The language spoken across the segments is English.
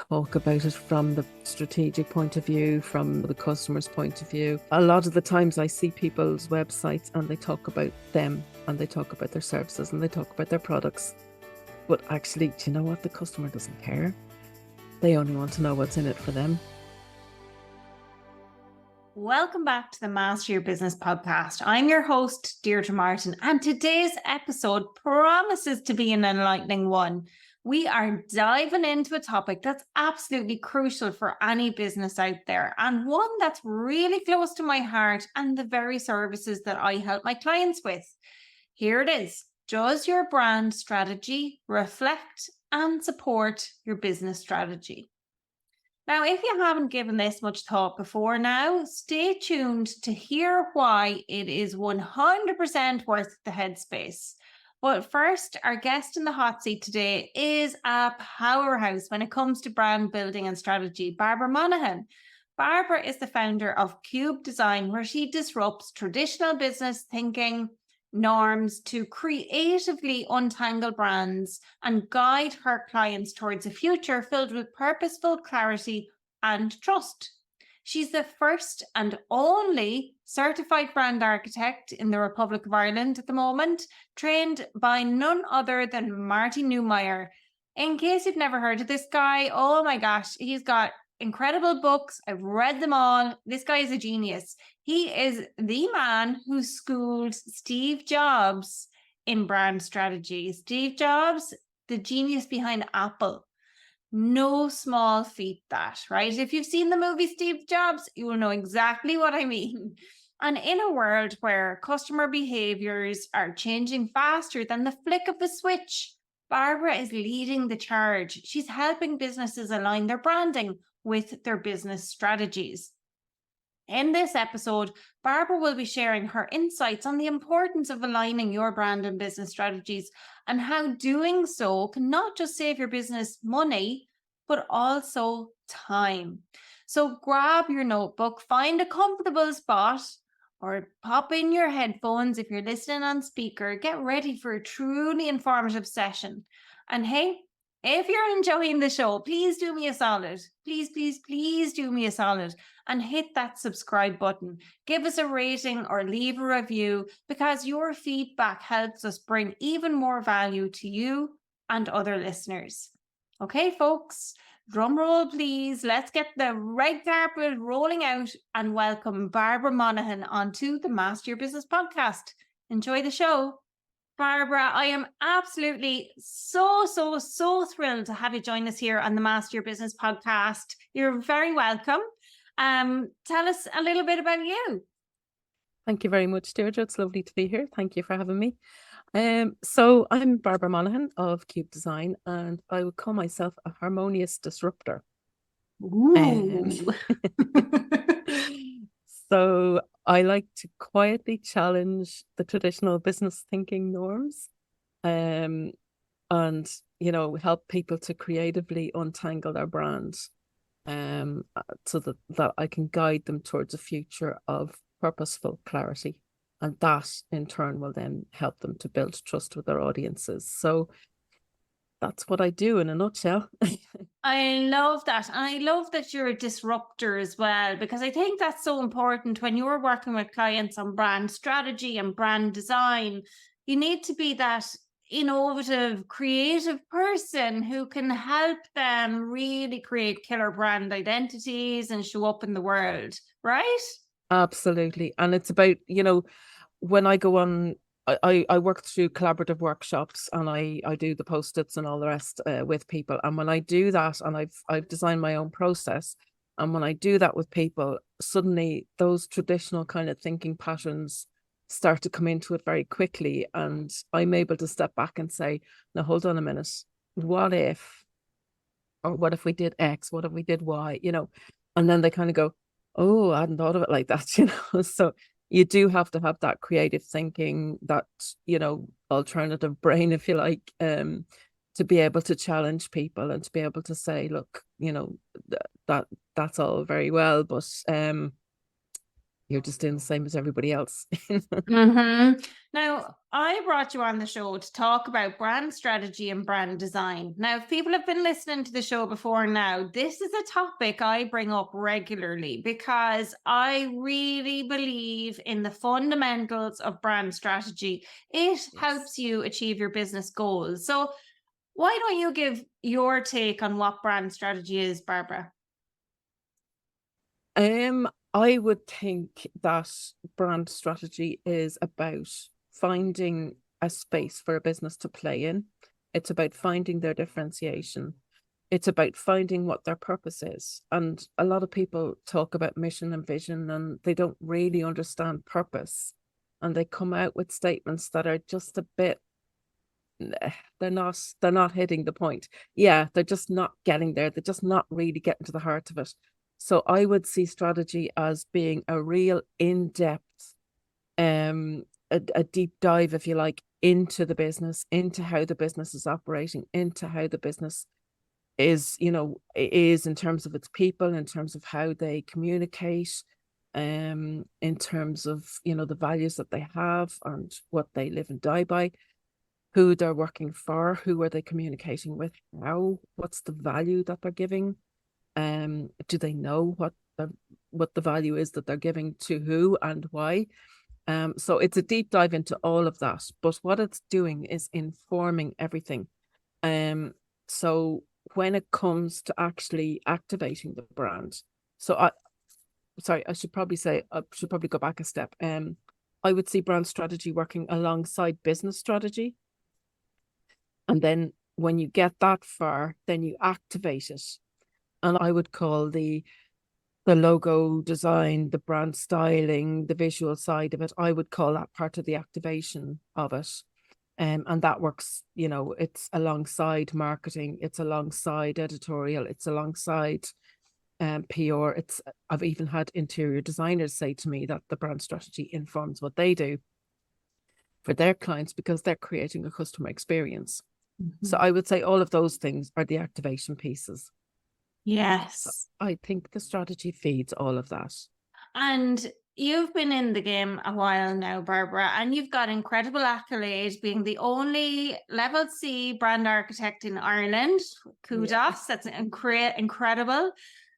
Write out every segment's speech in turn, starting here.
talk about it from the strategic point of view, from the customer's point of view. A lot of the times I see people's websites and they talk about them and they talk about their services and they talk about their products. But actually, do you know what? The customer doesn't care. They only want to know what's in it for them. Welcome back to the Master Your Business podcast. I'm your host, Deirdre Martin, and today's episode promises to be an enlightening one. We are diving into a topic that's absolutely crucial for any business out there, and one that's really close to my heart and the very services that I help my clients with. Here it is. Does your brand strategy reflect and support your business strategy? Now, if you haven't given this much thought before now, stay tuned to hear why it is 100% worth the headspace. But first, our guest in the hot seat today is a powerhouse when it comes to brand building and strategy, Barbara Monahan. Barbara is the founder of Cube Design, where she disrupts traditional business thinking norms to creatively untangle brands and guide her clients towards a future filled with purposeful clarity and trust. She's the first and only certified brand architect in the Republic of Ireland at the moment, trained by none other than Marty Newmeyer. In case you've never heard of this guy, oh my gosh, he's got incredible books. I've read them all. This guy is a genius. He is the man who schooled Steve Jobs in brand strategy. Steve Jobs, the genius behind Apple. No small feat that, right? If you've seen the movie Steve Jobs, you will know exactly what I mean. And in a world where customer behaviors are changing faster than the flick of a switch, Barbara is leading the charge. She's helping businesses align their branding with their business strategies. In this episode, Barbara will be sharing her insights on the importance of aligning your brand and business strategies and how doing so can not just save your business money, but also time. So grab your notebook, find a comfortable spot, or pop in your headphones if you're listening on speaker. Get ready for a truly informative session. And hey, if you're enjoying the show, please do me a solid. Please do me a solid and hit that subscribe button. Give us a rating or leave a review because your feedback helps us bring even more value to you and other listeners. Okay, folks, drum roll, please. Let's get the red carpet rolling out and welcome Barbara Monahan onto the Master Your Business podcast. Enjoy the show. Barbara, I am absolutely so thrilled to have you join us here on the Master Your Business podcast. You're very welcome. Tell us a little bit about you. Thank you very much, Deirdre. It's lovely to be here. Thank you for having me. So I'm Barbara Monahan of Cube Design, and I would call myself a harmonious disruptor. Ooh. So I like to quietly challenge the traditional business thinking norms, and help people to creatively untangle their brands, so that I can guide them towards a future of purposeful clarity, and that in turn will then help them to build trust with their audiences. So that's what I do in a nutshell. I love that. And I love that you're a disruptor as well, because I think that's so important when you're working with clients on brand strategy and brand design. You need to be that innovative, creative person who can help them really create killer brand identities and show up in the world, right? Absolutely. And it's about, when I go on, I work through collaborative workshops, and I do the post-its and all the rest with people. And when I do that, and I've designed my own process, and when I do that with people, suddenly those traditional kind of thinking patterns start to come into it very quickly, and I'm able to step back and say, now hold on a minute, what if, or what if we did X, what if we did Y, and then they kind of go, oh, I hadn't thought of it like that, so you do have to have that creative thinking, that, alternative brain, if you like, to be able to challenge people and to be able to say, look, that's all very well, but you're just doing the same as everybody else. Now, I brought you on the show to talk about brand strategy and brand design. Now, if people have been listening to the show before now, this is a topic I bring up regularly because I really believe in the fundamentals of brand strategy. It helps you achieve your business goals. So, why don't you give your take on what brand strategy is, Barbara? I would think that brand strategy is about finding a space for a business to play in. It's about finding their differentiation. It's about finding what their purpose is. And a lot of people talk about mission and vision, and they don't really understand purpose. And they come out with statements that are just a bit, they're not hitting the point. Yeah, they're just not getting there. They're just not really getting to the heart of it. So I would see strategy as being a real in-depth, a deep dive, if you like, into the business, into how the business is operating, into how the business is, is in terms of its people, in terms of how they communicate, in terms of, the values that they have and what they live and die by, who they're working for, who are they communicating with, what's the value that they're giving, do they know what the value is that they're giving to who and why? So it's a deep dive into all of that, but what it's doing is informing everything. So when it comes to actually activating the brand, I should probably go back a step. I would see brand strategy working alongside business strategy. And then when you get that far, then you activate it. And I would call the logo design, the brand styling, the visual side of it, I would call that part of the activation of it. And that works, it's alongside marketing, it's alongside editorial, it's alongside PR. I've even had interior designers say to me that the brand strategy informs what they do for their clients because they're creating a customer experience. So I would say all of those things are the activation pieces. Yes. So I think the strategy feeds all of that. And you've been in the game a while now, Barbara, and you've got incredible accolades being the only level C brand architect in Ireland. Kudos. Yeah. That's incredible.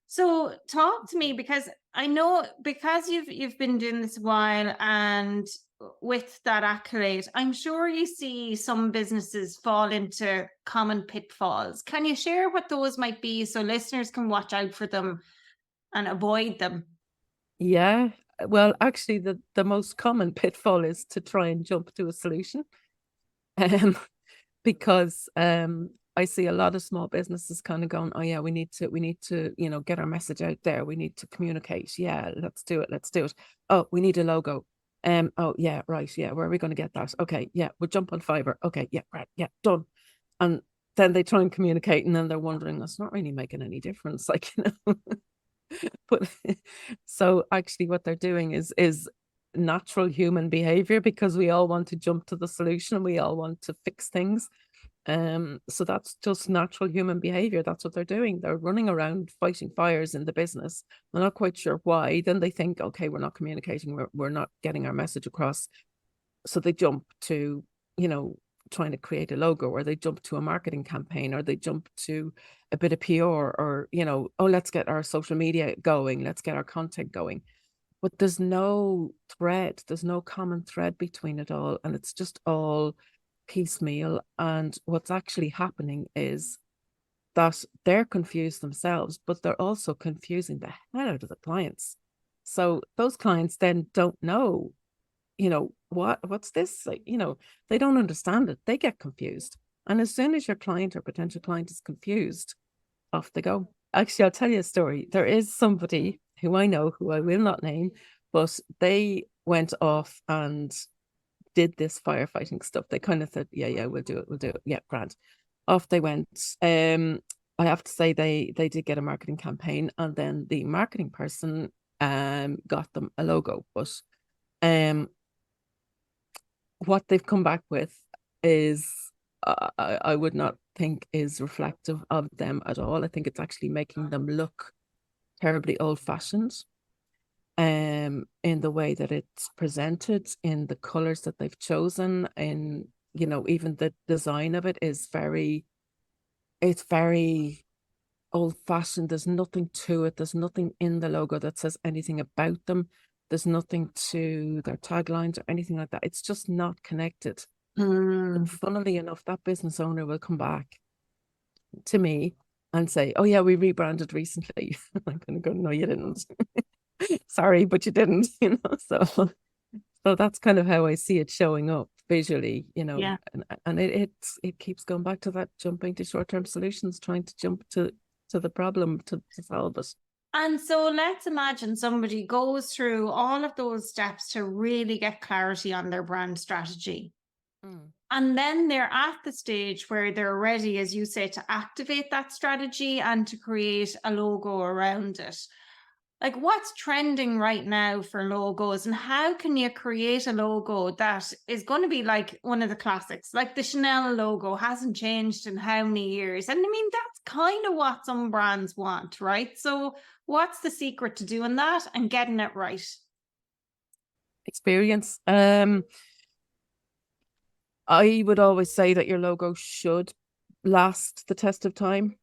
So talk to me, because I know because you've been doing this a while, and with that accolade, I'm sure you see some businesses fall into common pitfalls. Can you share what those might be so listeners can watch out for them and avoid them? Yeah. Well, actually, the most common pitfall is to try and jump to a solution. Because I see a lot of small businesses kind of going, oh yeah, we need to, get our message out there. We need to communicate. Yeah, let's do it. Oh, we need a logo. Oh yeah, right. Yeah, where are we going to get that? Okay, yeah, we'll jump on Fiverr. Okay, yeah, right, yeah, done. And then they try and communicate, and then they're wondering, that's not really making any difference. Like, but so actually what they're doing is natural human behavior, because we all want to jump to the solution and we all want to fix things. So that's just natural human behavior. That's what they're doing. They're running around fighting fires in the business. They're not quite sure why. Then they think, okay, we're not communicating, we're not getting our message across. So they jump to, trying to create a logo, or they jump to a marketing campaign, or they jump to a bit of PR, or, oh, let's get our social media going, let's get our content going. But there's no thread, there's no common thread between it all. And it's just all piecemeal. And what's actually happening is that they're confused themselves, but they're also confusing the hell out of the clients. So those clients then don't know, what's this? Like, they don't understand it. They get confused. And as soon as your client or potential client is confused, off they go. Actually, I'll tell you a story. There is somebody who I know, who I will not name, but they went off and did this firefighting stuff. They kind of said, yeah, we'll do it. Yeah, grand. Off they went. I have to say they did get a marketing campaign, and then the marketing person got them a logo. But what they've come back with is I would not think is reflective of them at all. I think it's actually making them look terribly old-fashioned. in the way that it's presented, in the colors that they've chosen, in, you know, even the design of it is it's very old fashioned. There's nothing to it. There's nothing in the logo that says anything about them. There's nothing to their taglines or anything like that. It's just not connected. And funnily enough, that business owner will come back to me and say, "Oh yeah, we rebranded recently." I'm gonna go, "No, you didn't." Sorry, but you didn't, you know. So that's kind of how I see it showing up visually, you know. Yeah. And it keeps going back to that jumping to short-term solutions, trying to jump to the problem to solve it. And so let's imagine somebody goes through all of those steps to really get clarity on their brand strategy. Mm. And then they're at the stage where they're ready, as you say, to activate that strategy and to create a logo around it. Like, what's trending right now for logos, and how can you create a logo that is going to be like one of the classics? Like the Chanel logo hasn't changed in how many years? And I mean, that's kind of what some brands want, right? So, what's the secret to doing that and getting it right? Experience. I would always say that your logo should last the test of time.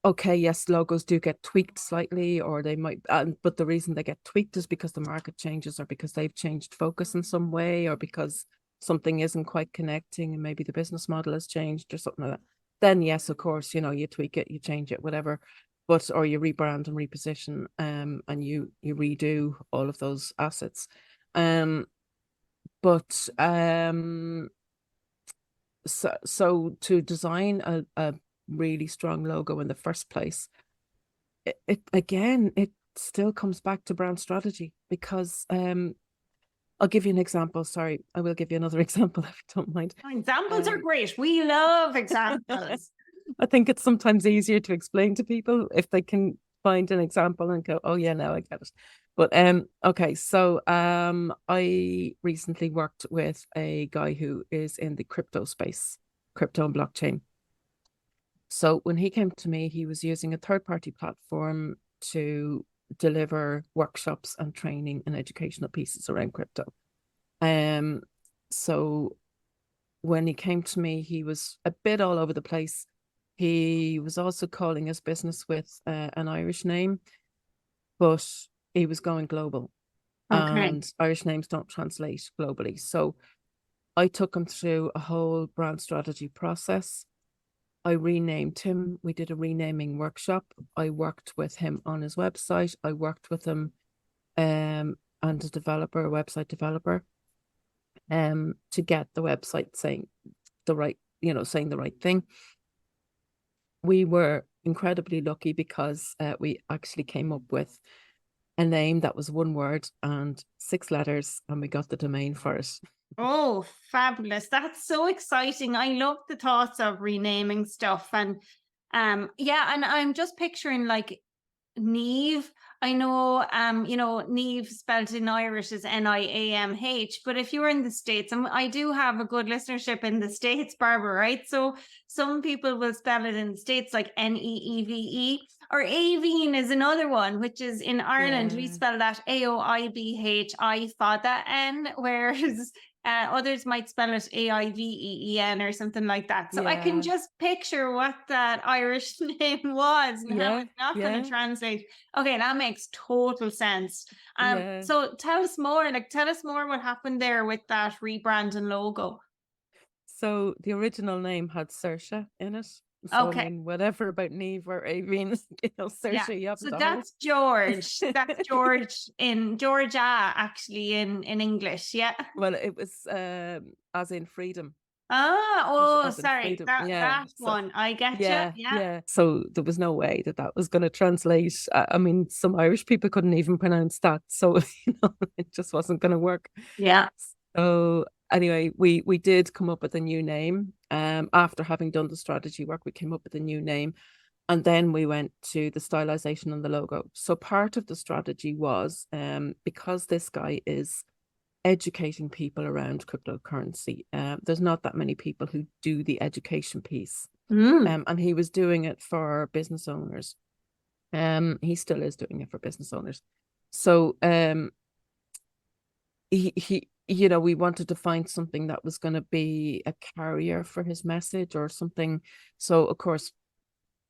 Okay, yes, logos do get tweaked slightly, or they might, but the reason they get tweaked is because the market changes, or because they've changed focus in some way, or because something isn't quite connecting and maybe the business model has changed or something like that. Then yes, of course, you know, you tweak it, you change it, whatever, but or you rebrand and reposition, and you redo all of those assets. But so to design a really strong logo in the first place, it again, it still comes back to brand strategy, because I'll give you an example. Sorry, I will give you another example if you don't mind. Examples are great. We love examples. I think it's sometimes easier to explain to people if they can find an example and go, "Oh yeah, now I get it." But okay, so I recently worked with a guy who is in the crypto space, crypto and blockchain. So when he came to me, he was using a third-party platform to deliver workshops and training and educational pieces around crypto. So when he came to me, he was a bit all over the place. He was also calling his business with an Irish name, but he was going global, Okay. and Irish names don't translate globally. So I took him through a whole brand strategy process. I renamed him. We did a renaming workshop. I worked with him on his website. I worked with him and a developer, a website developer, to get the website saying the right, you know, saying the right thing. We were incredibly lucky because we actually came up with a name that was one word and 6 letters, and we got the domain for it. Oh, fabulous. That's so exciting. I love the thoughts of renaming stuff. And yeah, and I'm just picturing like Neve. I know, Neve spelled in Irish is Niamh, but if you were in the States, and I do have a good listenership in the States, Barbara, right? So some people will spell it in the States like Neeve, or Aveen is another one, which is in Ireland, we Yeah. spell that Aoibhi, Fada N, whereas others might spell it Aiveen or something like that. So I can Yeah. just picture what that Irish name was and how Yeah. it's not going Yeah. to translate. Okay, that makes total sense. Yeah. So tell us more. Like, tell us more what happened there with that rebrand and logo. So the original name had Saoirse in it. So I Okay, mean, whatever about Neve or Aveen, you know, yeah. Saoirse, you haven't So to hold. that's George. That's George in Georgia, actually in English. Yeah. Well, it was as in freedom. Ah, oh, As in sorry. freedom. Yeah. That So one. I get you. yeah, Yeah. yeah. So there was no way that that was going to translate. I mean, some Irish people couldn't even pronounce that, so you know, it just wasn't going to work. Yeah. So anyway, we did come up with a new name. After having done the strategy work, we came up with a new name, and then we went to the stylization on the logo. So part of the strategy was, because this guy is educating people around cryptocurrency. There's not that many people who do the education piece. Mm. And he was doing it for business owners. He still is doing it for business owners. So he you know, we wanted to find something that was going to be a carrier for his message or something. So of course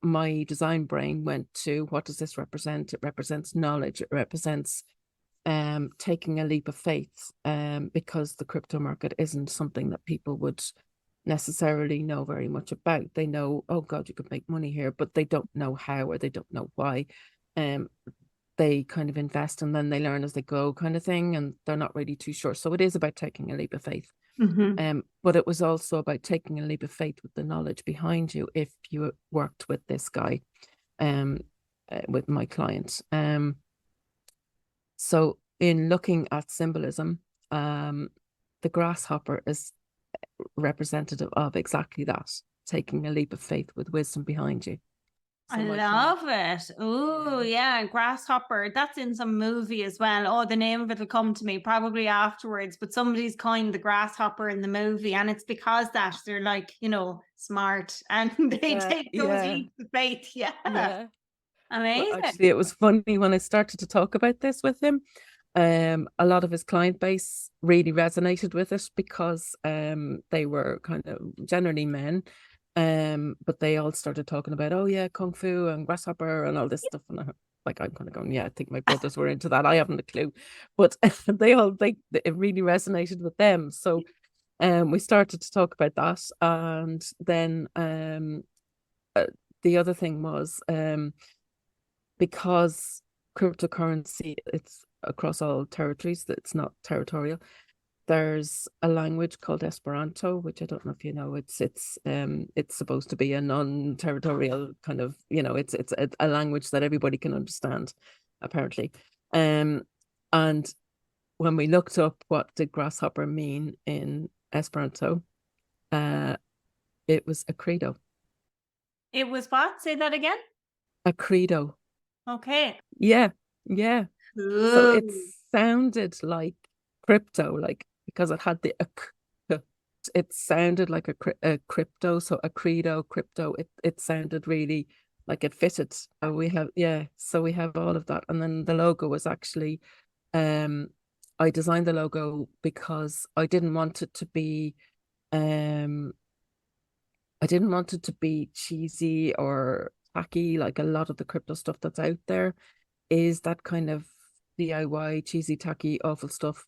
my design brain went to, what does this represent? It represents knowledge. It represents taking a leap of faith, because the crypto market isn't something that people would necessarily know very much about. They know, oh God, you could make money here, but they don't know how, or they don't know why. They kind of invest and then they learn as they go, kind of thing, and they're not really too sure. So it is about taking a leap of faith. But it was also about taking a leap of faith with the knowledge behind you if you worked with this guy, with my client. So in looking at symbolism, the grasshopper is representative of exactly that, taking a leap of faith with wisdom behind you. So I love it. Oh, yeah. Grasshopper. That's in some movie as well. Oh, the name of it will come to me probably afterwards. But somebody's coined the grasshopper in the movie. And it's because that they're like, you know, smart and they take those leaps of faith. Yeah. Amazing. Well, actually, it was funny when I started to talk about this with him. A lot of his client base really resonated with it because they were kind of generally men. But they all started talking about, oh yeah, kung fu and grasshopper and all this stuff, and I'm kind of going, yeah, I think my brothers were into that. I haven't a clue, but it really resonated with them. So we started to talk about that, and then the other thing was because cryptocurrency, it's across all territories, that it's not territorial. There's a language called Esperanto, which I don't know if you know. It's supposed to be a non-territorial kind of, you know, it's a language that everybody can understand, apparently. And when we looked up what did grasshopper mean in Esperanto, it was a credo. It was what? Say that again. A credo. Okay. Yeah. Ooh. So it sounded like crypto, like, because it had the it sounded like a crypto, so a credo, crypto. It sounded really like it fitted. So we have all of that, and then the logo was actually, I designed the logo because I didn't want it to be, cheesy or tacky like a lot of the crypto stuff that's out there is that kind of DIY, cheesy, tacky, awful stuff.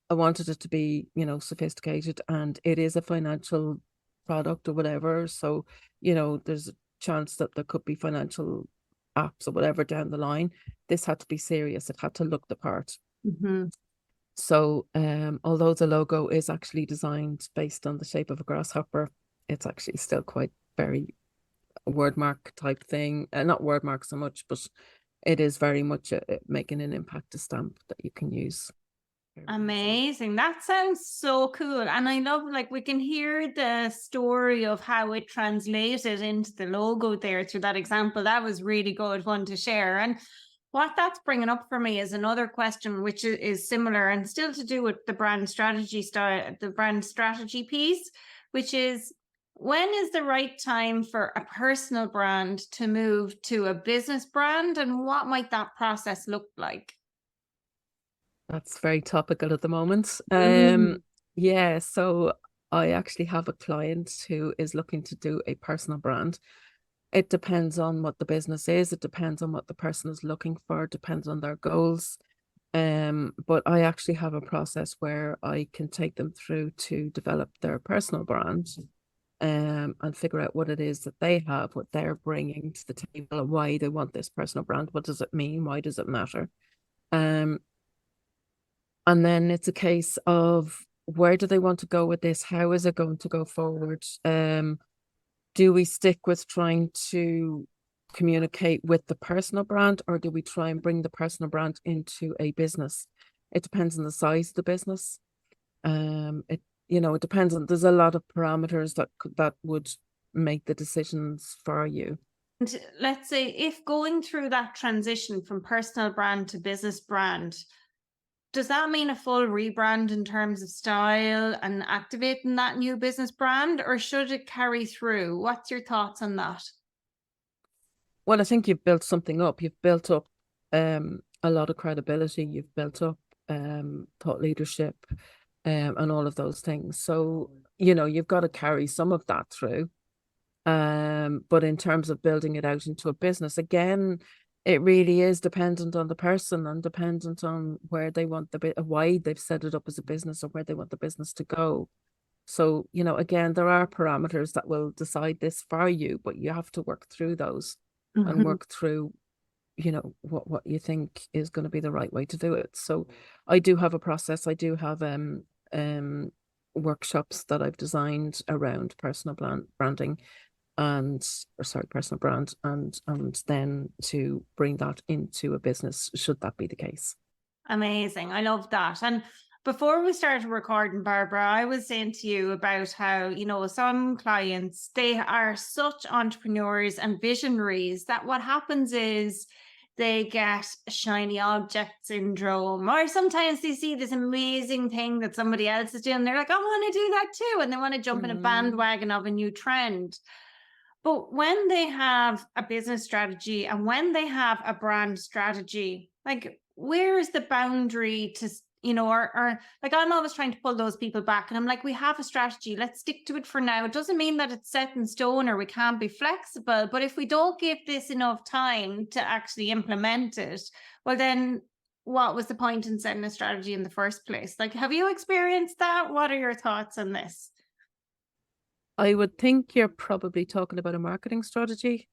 I wanted it to be, you know, sophisticated, and it is a financial product or whatever. So, you know, there's a chance that there could be financial apps or whatever down the line. This had to be serious. It had to look the part. So, although the logo is actually designed based on the shape of a grasshopper, it's actually still quite very wordmark type thing. Not wordmark so much, but it is very much making an impact, a stamp that you can use. Amazing. That sounds so cool. And I love, like, we can hear the story of how it translated into the logo there through that example. That was really good one to share. And what that's bringing up for me is another question, which is similar and still to do with the brand strategy style, the brand strategy piece, which is, when is the right time for a personal brand to move to a business brand, and what might that process look like? That's very topical at the moment. Yeah, so I actually have a client who is looking to do a personal brand. It depends on what the business is. It depends on what the person is looking for. It depends on their goals. But I actually have a process where I can take them through to develop their personal brand, and figure out what it is that they have, what they're bringing to the table, and why they want this personal brand. What does it mean? Why does it matter? And then it's a case of, where do they want to go with this? How is it going to go forward? Do we stick with trying to communicate with the personal brand, or do we try and bring the personal brand into a business? It depends on the size of the business. It depends on, there's a lot of parameters that would make the decisions for you. And let's say, if going through that transition from personal brand to business brand, does that mean a full rebrand in terms of style and activating that new business brand, or should it carry through? What's your thoughts on that? Well, I think you've built something up. You've built up a lot of credibility. You've built up thought leadership and all of those things. So, you've got to carry some of that through. But in terms of building it out into a business, again, it really is dependent on the person and dependent on where they want why they've set it up as a business or where they want the business to go. So, again, there are parameters that will decide this for you, but you have to work through those and work through, what you think is going to be the right way to do it. So I do have a process. I do have workshops that I've designed around personal branding personal brand and then to bring that into a business should that be the case. Amazing. I love that. And before we started recording, Barbara, I was saying to you about how, some clients, they are such entrepreneurs and visionaries that what happens is they get shiny object syndrome, or sometimes they see this amazing thing that somebody else is doing. They're like, I want to do that too. And they want to jump in a bandwagon of a new trend. But when they have a business strategy and when they have a brand strategy, like where is the boundary to, or like I'm always trying to pull those people back and I'm like, we have a strategy, let's stick to it for now. It doesn't mean that it's set in stone or we can't be flexible, but if we don't give this enough time to actually implement it, well then what was the point in setting a strategy in the first place? Like, have you experienced that? What are your thoughts on this? I would think you're probably talking about a marketing strategy.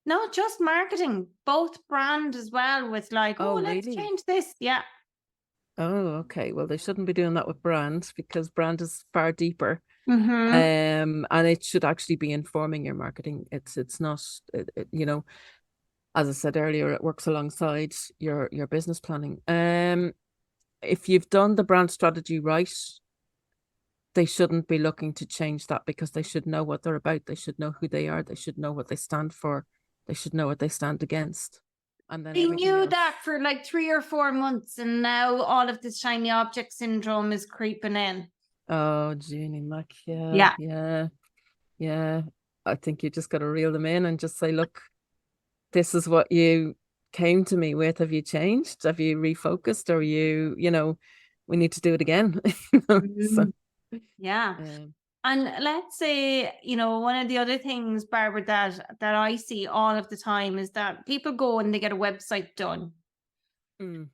Not just marketing, both brand as well, with like, Oh, let's really? change this. Yeah. Oh, okay. Well, they shouldn't be doing that with brand because brand is far deeper. Mm-hmm. And it should actually be informing your marketing. It's not, as I said earlier, it works alongside your business planning. If you've done the brand strategy right, they shouldn't be looking to change that because they should know what they're about. They should know who they are. They should know what they stand for. They should know what they stand against. And then They everything knew else. that for like 3 or 4 months, and now all of this shiny object syndrome is creeping in. Oh, Jeannie Mac, Yeah. yeah. I think you just got to reel them in and just say, look, this is what you came to me with. Have you changed? Have you refocused? Or we need to do it again. So, Yeah. And let's say, one of the other things, Barbara, that I see all of the time is that people go and they get a website done. And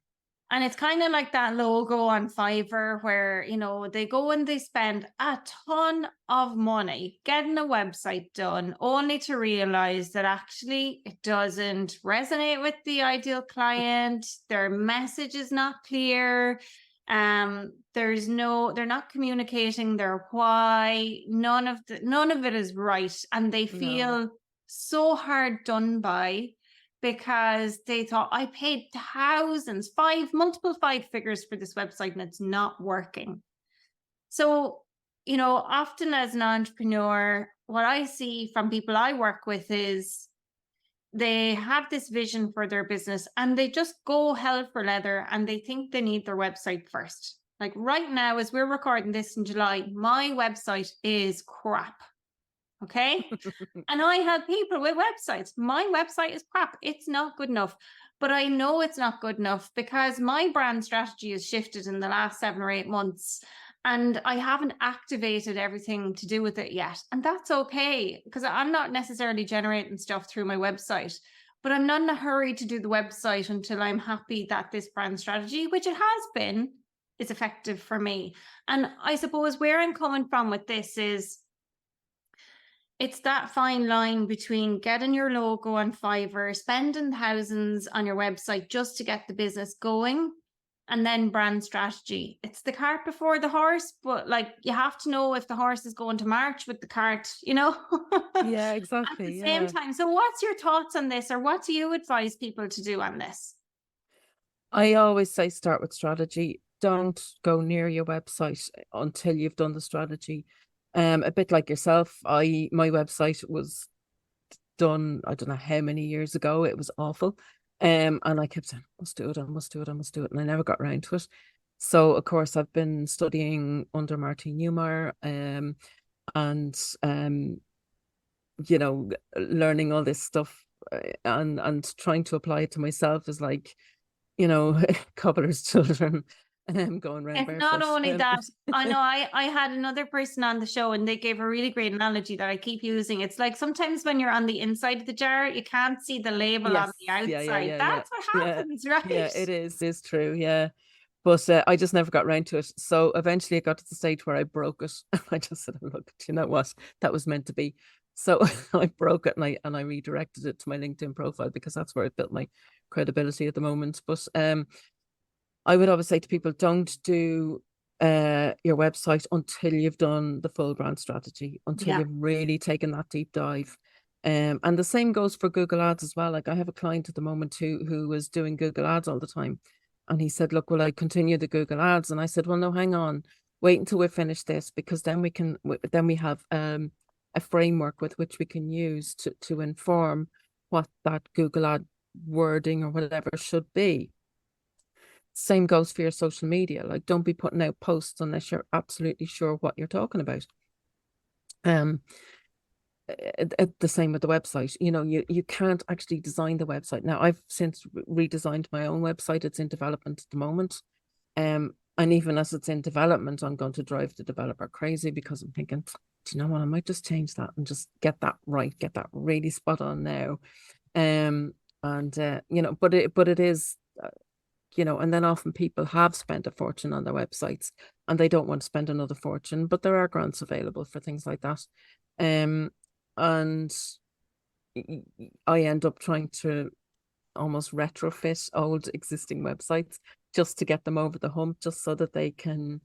it's kind of like that logo on Fiverr where, they go and they spend a ton of money getting a website done, only to realize that actually it doesn't resonate with the ideal client. Their message is not clear. They're not communicating their why. None of it is right. And they feel so hard done by, because they thought, I paid thousands, multiple five figures for this website and it's not working. So, often as an entrepreneur, what I see from people I work with is they have this vision for their business and they just go hell for leather and they think they need their website first. Like right now, as we're recording this in July, my website is crap. Okay. And I have people with websites. My website is crap. It's not good enough. But I know it's not good enough because my brand strategy has shifted in the last 7 or 8 months. And I haven't activated everything to do with it yet. And that's okay, because I'm not necessarily generating stuff through my website. But I'm not in a hurry to do the website until I'm happy that this brand strategy, which it has been, is effective for me. And I suppose where I'm coming from with this is, it's that fine line between getting your logo on Fiverr, spending thousands on your website just to get the business going, and then brand strategy. It's the cart before the horse, but like you have to know if the horse is going to march with the cart, Yeah, at exactly. the same time. So what's your thoughts on this, or what do you advise people to do on this? I always say start with strategy. Don't go near your website until you've done the strategy. A bit like yourself, my website was done, I don't know how many years ago. It was awful. And I kept saying, must do it, I must do it, I must do it. And I never got around to it. So of course I've been studying under Martin Newmeyer, and learning all this stuff and trying to apply it to myself is like, you know, cobbler's children going around It's not barefoot. only that, I know I had another person on the show and they gave a really great analogy that I keep using. It's like sometimes when you're on the inside of the jar, you can't see the label on Yes, the outside. That's what yeah, happens, yeah. right? It is true, yeah. But I just never got around to it. So eventually it got to the stage where I broke it. I just said, look, do you know what? That was meant to be. So I broke it and I redirected it to my LinkedIn profile because that's where I built my credibility at the moment. But I would always say to people, don't do your website until you've done the full brand strategy, until Yeah. you've really taken that deep dive. And the same goes for Google Ads as well. Like I have a client at the moment who was doing Google Ads all the time. And he said, look, will I continue the Google Ads? And I said, well, no, hang on, wait until we finish this, because then we have a framework with which we can use to inform what that Google Ad wording or whatever should be. Same goes for your social media. Like, don't be putting out posts unless you're absolutely sure what you're talking about. The same with the website. You know, you can't actually design the website. Now, I've since redesigned my own website. It's in development at the moment. And even as it's in development, I'm going to drive the developer crazy because I'm thinking, do you know what? I might just change that and just get that right, get that really spot on now. You know, but it is, you know, and then often people have spent a fortune on their websites and they don't want to spend another fortune, but there are grants available for things like that. And I end up trying to almost retrofit old existing websites just to get them over the hump, just so that they can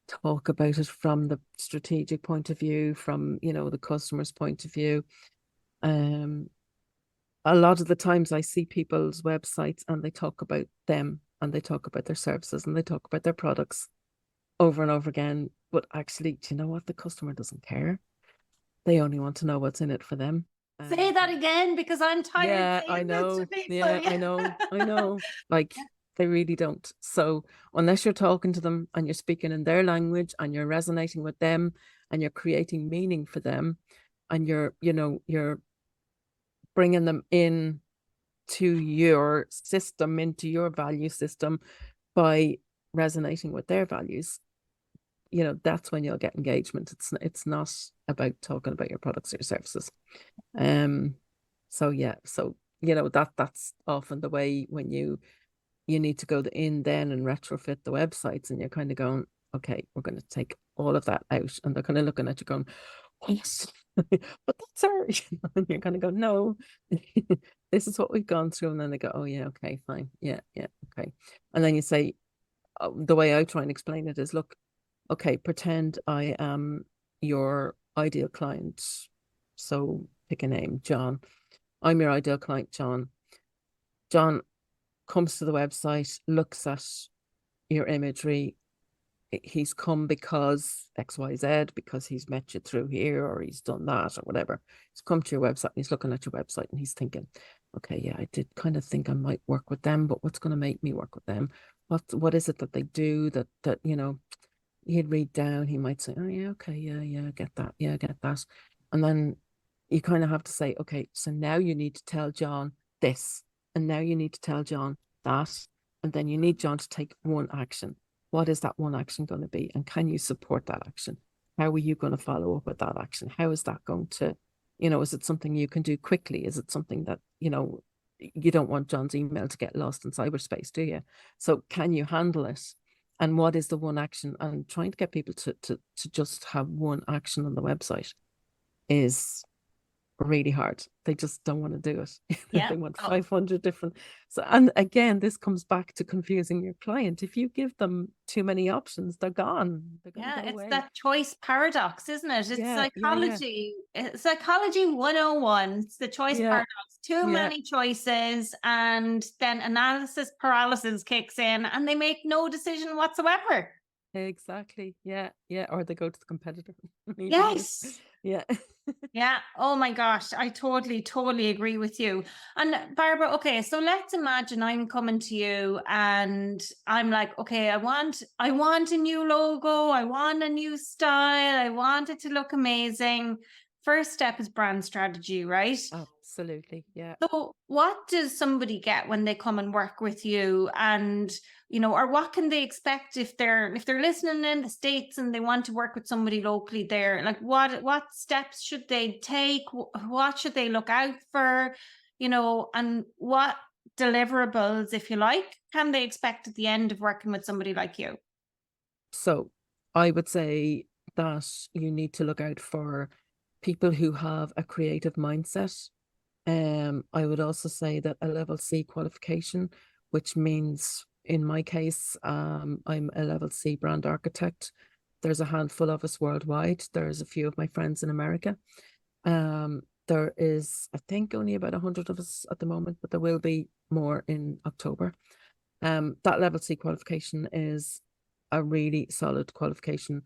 talk about it from the strategic point of view, from, you know, the customer's point of view. A lot of the times I see people's websites and they talk about them and they talk about their services and they talk about their products over and over again. But actually, do you know what? The customer doesn't care. They only want to know what's in it for them. Say that again, because I'm tired Yeah, saying I this to know. people. Yeah, I know. Like, they really don't. So unless you're talking to them and you're speaking in their language and you're resonating with them and you're creating meaning for them and you're bringing them in to your system, into your value system by resonating with their values, you know, that's when you'll get engagement. It's not about talking about your products or your services. So yeah, so you know, that's often the way when you need to go in then and retrofit the websites, and you're kind of going, okay, we're going to take all of that out, and they're kind of looking at you going, yes, but that's our, and you're kind of going, no, this is what we've gone through, and then they go, oh yeah, okay, fine, yeah, okay, and then you say, the way I try and explain it is, look, okay, pretend I am your ideal client, so pick a name, John. I'm your ideal client, John. John comes to the website, looks at your imagery. He's come because XYZ, because he's met you through here, or he's done that, or whatever. He's come to your website and he's looking at your website and he's thinking, okay, yeah, I did kind of think I might work with them, but what's going to make me work with them? What is it that they do that you know, he'd read down, he might say, oh yeah, okay, yeah, get that, yeah, get that. And then you kind of have to say, okay, so now you need to tell John this, and now you need to tell John that, and then you need John to take one action. What is that one action going to be? And can you support that action? How are you going to follow up with that action? How is that going to, you know, is it something you can do quickly? Is it something that, you know, you don't want John's email to get lost in cyberspace, do you? So can you handle it? And what is the one action? And trying to get people to just have one action on the website is really hard. They just don't want to do it. Yeah. They want 500 different. So, and again, this comes back to confusing your client. If you give them too many options, they're gone. They're Yeah, go it's away. that choice paradox, isn't it? It's psychology. Psychology 101. It's the choice paradox. Too many choices, and then analysis paralysis kicks in and they make no decision whatsoever. Exactly. Yeah. Or they go to the competitor. Yes. Yeah. Yeah. Oh my gosh. I totally agree with you. And Barbara, okay, so let's imagine I'm coming to you and I'm like, okay, I want a new logo. I want a new style. I want it to look amazing. First step is brand strategy, right? Absolutely. Yeah. So what does somebody get when they come and work with you, and or what can they expect if they're listening in the States and they want to work with somebody locally there? Like what steps should they take? What should they look out for? And what deliverables, if you like, can they expect at the end of working with somebody like you? So I would say that you need to look out for people who have a creative mindset. I would also say that a level C qualification, which means in my case, I'm a level C brand architect. There's a handful of us worldwide. There's a few of my friends in America. There is, I think, only about 100 of us at the moment, but there will be more in October. That level C qualification is a really solid qualification.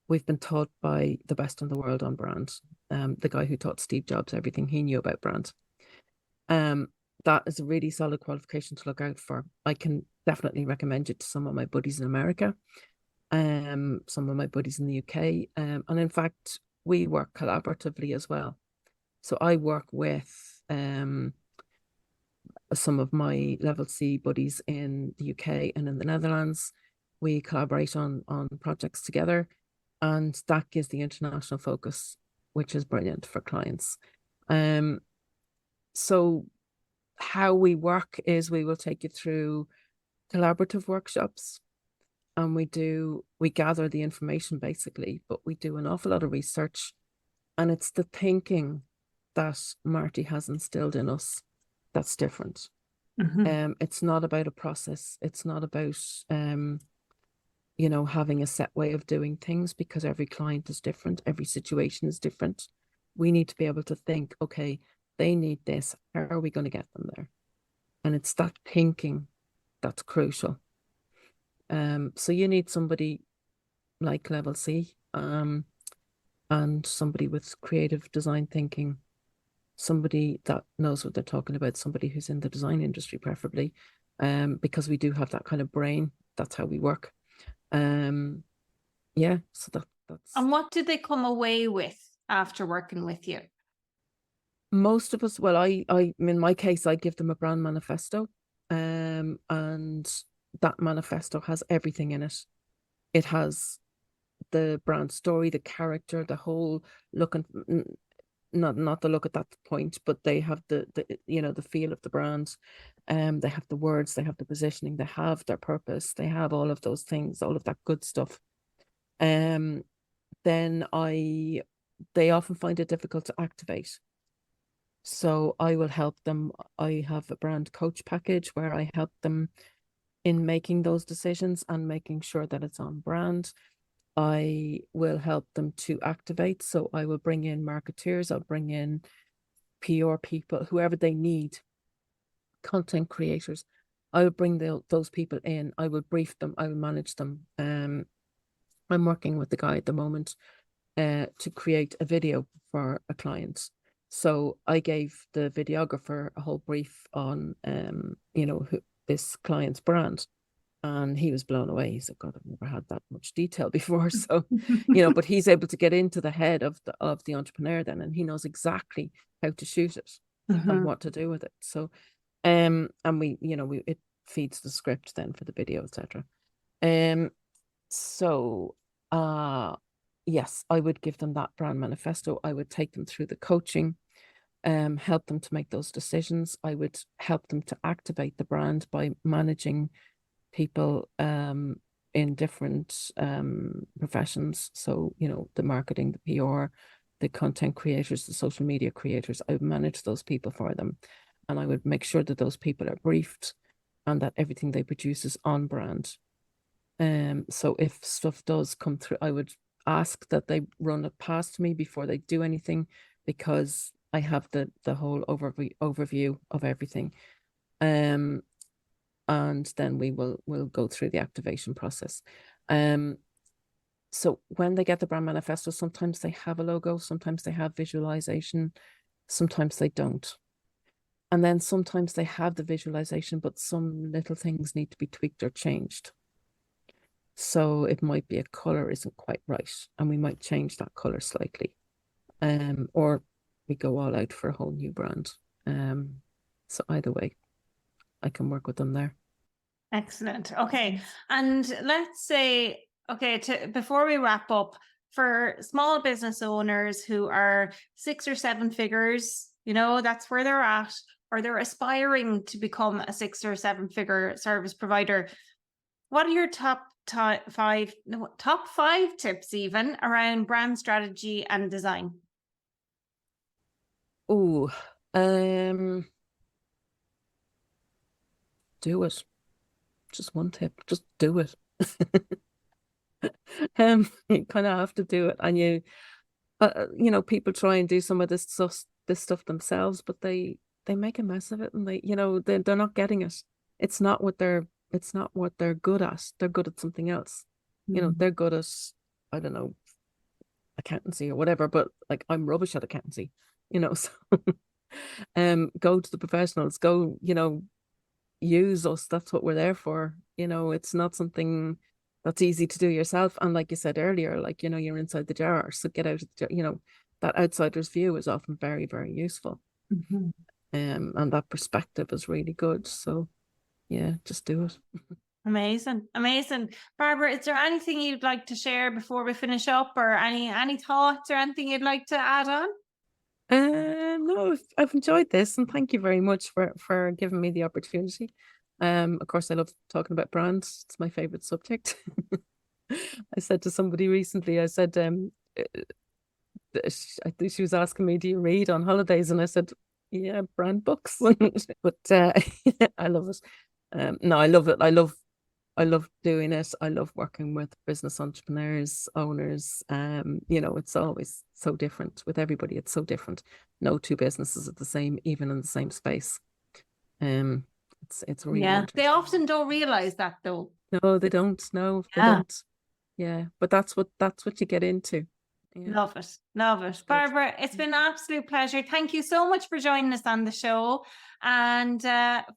We've been taught by the best in the world on brand. The guy who taught Steve Jobs everything he knew about brand. That is a really solid qualification to look out for. I can definitely recommend it to some of my buddies in America, some of my buddies in the UK, and in fact, we work collaboratively as well. So I work with some of my level C buddies in the UK and in the Netherlands. We collaborate on projects together, and that gives the international focus, which is brilliant for clients. So how we work is we will take you through collaborative workshops, and we gather the information basically, but we do an awful lot of research, and it's the thinking that Marty has instilled in us that's different. It's not about a process. It's not about having a set way of doing things, because every client is different, every situation is different. We need to be able to think, okay, they need this. How are we going to get them there? And it's that thinking that's crucial. So you need somebody like level C, and somebody with creative design thinking, somebody that knows what they're talking about, somebody who's in the design industry, preferably, because we do have that kind of brain. That's how we work. Yeah, so that's. And what did they come away with after working with you? Most of us, well, I in my case, I give them a brand manifesto, and that manifesto has everything in it. It has the brand story, the character, the whole look, and not the look at that point, but they have the the feel of the brand. They have the words, they have the positioning, they have their purpose, they have all of those things, all of that good stuff. Then they often find it difficult to activate. So I will help them. I have a brand coach package where I help them in making those decisions and making sure that it's on brand. I will help them to activate. So I will bring in marketeers, I'll bring in PR people, whoever they need, content creators. I will bring those people in. I will brief them. I will manage them. I'm working with the guy at the moment to create a video for a client. So I gave the videographer a whole brief on, this client's brand, and he was blown away. He said, "God, I've never had that much detail before." So, but he's able to get into the head of the entrepreneur then, and he knows exactly how to shoot it and what to do with it. So, and it feeds the script then for the video, etc. So, yes, I would give them that brand manifesto. I would take them through the coaching, help them to make those decisions. I would help them to activate the brand by managing people in different professions. So, the marketing, the PR, the content creators, the social media creators. I would manage those people for them, and I would make sure that those people are briefed and that everything they produce is on brand. So if stuff does come through, I would ask that they run it past me before they do anything, because I have the whole overview of everything. And then we'll go through the activation process. So when they get the brand manifesto, sometimes they have a logo, sometimes they have visualization, sometimes they don't. And then sometimes they have the visualization, but some little things need to be tweaked or changed. So it might be a color isn't quite right, and we might change that color slightly, or we go all out for a whole new brand. So either way, I can work with them there. Excellent. Okay. And let's say, before we wrap up, for small business owners who are 6 or 7 figures, that's where they're at, or they're aspiring to become a 6 or 7 figure service provider, what are your top 5 tips even around brand strategy and design? Oh, do it. Just one tip, just do it. You kind of have to do it, and people try and do some of this stuff themselves, but they make a mess of it, and they're not getting it. It's not what they're good at. They're good at something else. They're good at, I don't know, accountancy or whatever, but like I'm rubbish at accountancy, so go to the professionals, go, use us. That's what we're there for. It's not something that's easy to do yourself. And like you said earlier, like, you're inside the jar, so get out of the, that outsider's view is often very, very useful. And that perspective is really good. So yeah, just do it. Amazing. Barbara, is there anything you'd like to share before we finish up, or any thoughts or anything you'd like to add on? No, I've enjoyed this, and thank you very much for giving me the opportunity. Of course, I love talking about brands. It's my favorite subject. I said to somebody recently, I said, I think she was asking me, do you read on holidays? And I said, yeah, brand books. But I love it. No, I love it. I love doing it. I love working with business entrepreneurs, owners. It's always so different with everybody. It's so different. No two businesses are the same, even in the same space. It's really they often don't realize that though. No, they don't. No, they don't. Yeah, but that's what you get into. Yeah. Love it. Barbara, it's been an absolute pleasure. Thank you so much for joining us on the show. And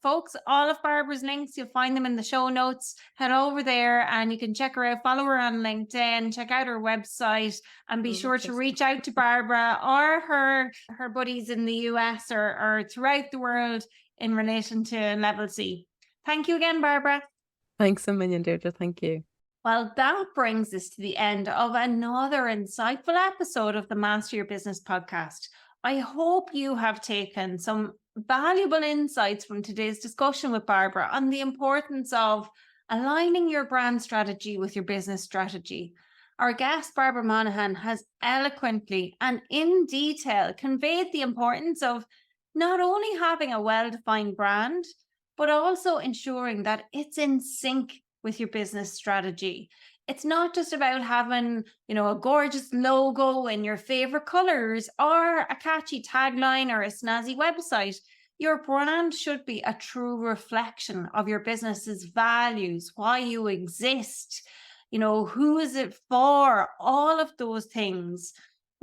folks, all of Barbara's links, you'll find them in the show notes. Head over there and you can check her out, follow her on LinkedIn, check out her website, and be sure to reach out to Barbara or her buddies in the US or throughout the world in relation to Level C. Thank you again, Barbara. Thanks a million, Deirdre. Thank you. Well, that brings us to the end of another insightful episode of the Master Your Business podcast. I hope you have taken some valuable insights from today's discussion with Barbara on the importance of aligning your brand strategy with your business strategy. Our guest, Barbara Monahan, has eloquently and in detail conveyed the importance of not only having a well-defined brand, but also ensuring that it's in sync with your business strategy. It's not just about having, a gorgeous logo in your favorite colors or a catchy tagline or a snazzy website. Your brand should be a true reflection of your business's values, why you exist, who is it for, all of those things.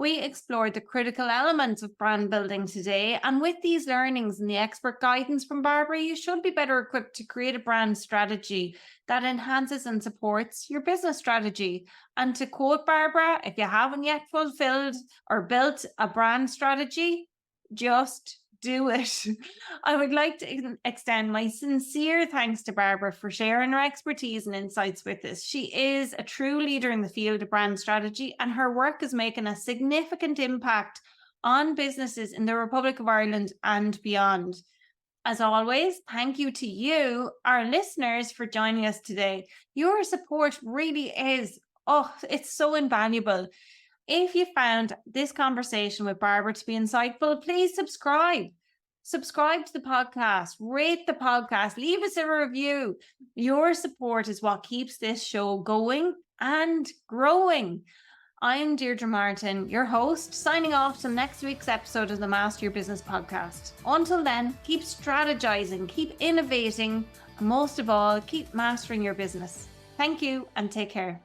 We explored the critical elements of brand building today, and with these learnings and the expert guidance from Barbara, you should be better equipped to create a brand strategy that enhances and supports your business strategy. And to quote Barbara, if you haven't yet fulfilled or built a brand strategy, just do it. I would like to extend my sincere thanks to Barbara for sharing her expertise and insights with us. She is a true leader in the field of brand strategy, and her work is making a significant impact on businesses in the Republic of Ireland and beyond. As always, thank you to you, our listeners, for joining us today. Your support really is, it's so invaluable. If you found this conversation with Barbara to be insightful, please subscribe. Subscribe to the podcast, rate the podcast, leave us a review. Your support is what keeps this show going and growing. I'm Deirdre Martin, your host, signing off till next week's episode of the Master Your Business podcast. Until then, keep strategizing, keep innovating, and most of all, keep mastering your business. Thank you and take care.